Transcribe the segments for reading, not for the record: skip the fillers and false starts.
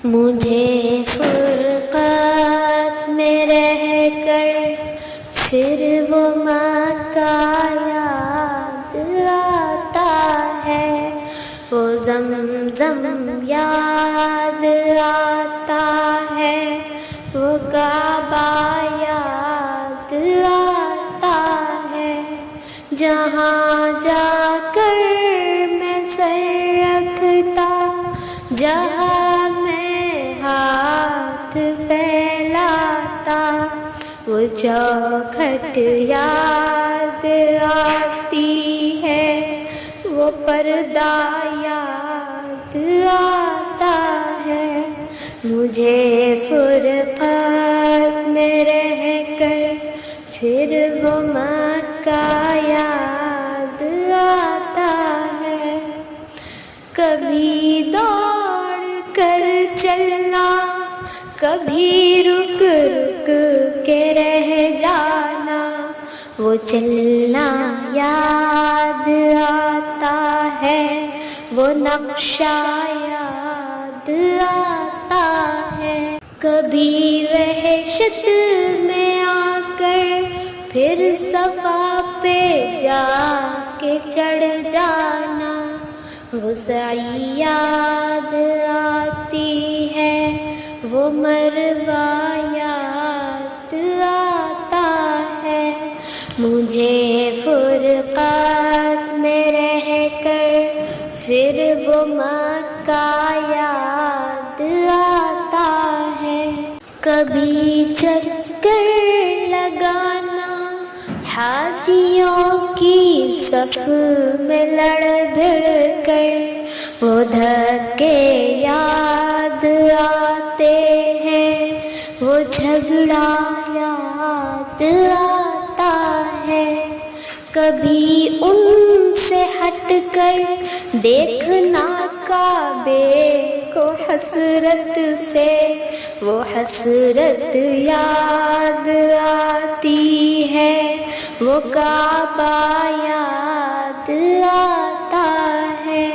مجھے فرقت میں رہ کر پھر وہ مکہ یاد آتا ہے، وہ زمزم یاد آتا ہے، وہ کعبہ یاد آتا ہے، جہاں جا کر میں سر رکھتا، جہاں میں ہاتھ پھیلاتا، وہ چوکھٹ یاد آتی ہے، وہ پردہ یاد آتا ہے، مجھے فرقت میں رہ کر پھر وہ مکہ یاد آتا ہے، کبھی دوڑ کر چلنا، کبھی رک رک کے رہ جانا، وہ چلنا یاد آتا ہے، وہ نقشہ یاد آتا ہے، کبھی وحشت میں آ کر پھر صفا پہ جا کے چڑھ جانا، وہ سعی یاد آتی ہے، وہ مروہ یاد آتا ہے، مجھے فرقت میں رہ کر پھر وہ مکہ یاد آتا ہے، کبھی چکر لگانا حاجیوں کی صف میں لڑ بھڑ کر، وہ دھکے یاد آتے ہیں، وہ جھگڑا یاد آتا ہے، کبھی ان سے ہٹ کر دیکھنا کعبے کو حسرت سے، وہ حسرت یاد آتی ہے، وہ کعبہ یاد آتا ہے،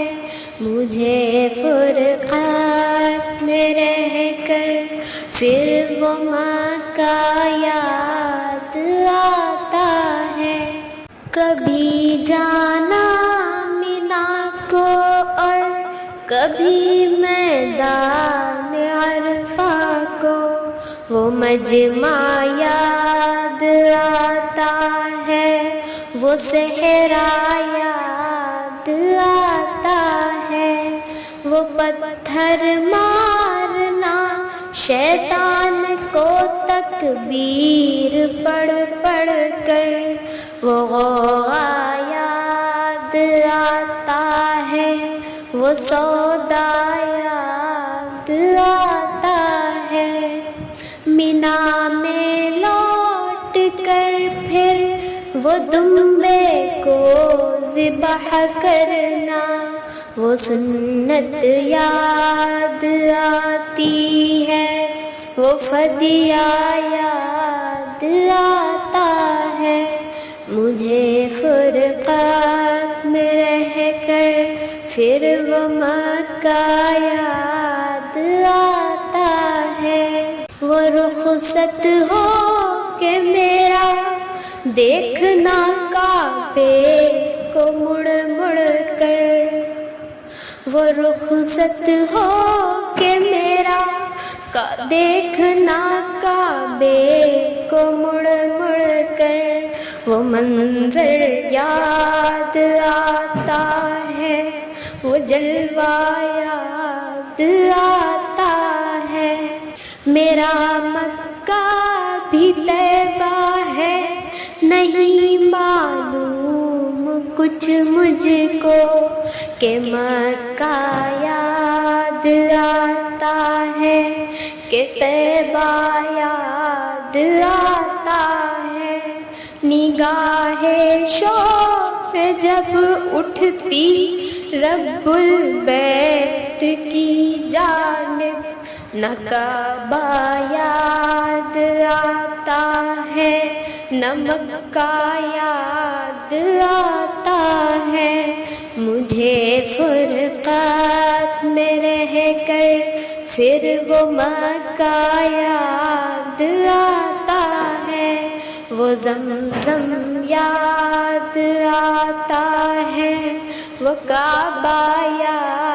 مجھے فرقت میں رہ کر پھر وہ مکہ یاد آتا ہے، کبھی جانا مینا کو اور کبھی میدان عرفہ کو، وہ مجمع یاد آتا ہے، وہ صحرا یاد آتا ہے، وہ پتھر مارنا شیطان کو تکبیر پڑھ پڑھ کر، وہ غوغا یاد آتا ہے، وہ سودا یاد آتا ہے، مینا میں لوٹ کر پھر وہ دمبے کو ذبح کرنا، وہ سنت یاد آتی ہے، وہ فدیہ یاد آتا ہے، مجھے فرقت میں رہ کر پھر وہ مکہ یاد آتا ہے، وہ رخصت ہو کہ میرا دیکھنا کعبے کو مڑ مڑ کر، وہ رخصت ہو کہ میرا دیکھنا کعبے کو مڑ مڑ کر، وہ منظر یاد آتا ہے، وہ جلوہ یاد آتا ہے، میرا مکہ بھی طیبہ ہے، نہیں معلوم کچھ مجھ کو، کہ مکہ یاد آتا ہے، کہ طیبہ یاد آتا ہے، نگاہ شوق جب اٹھتی رب البیت کی جانب، نہ کعبہ یاد آتا ہے، نہ مکہ یاد آتا ہے، مجھے فرقت میں رہ کر پھر وہ مکہ یاد آتا ہے، وہ زمزم یاد آتا ہے، وہ کعبہ یاد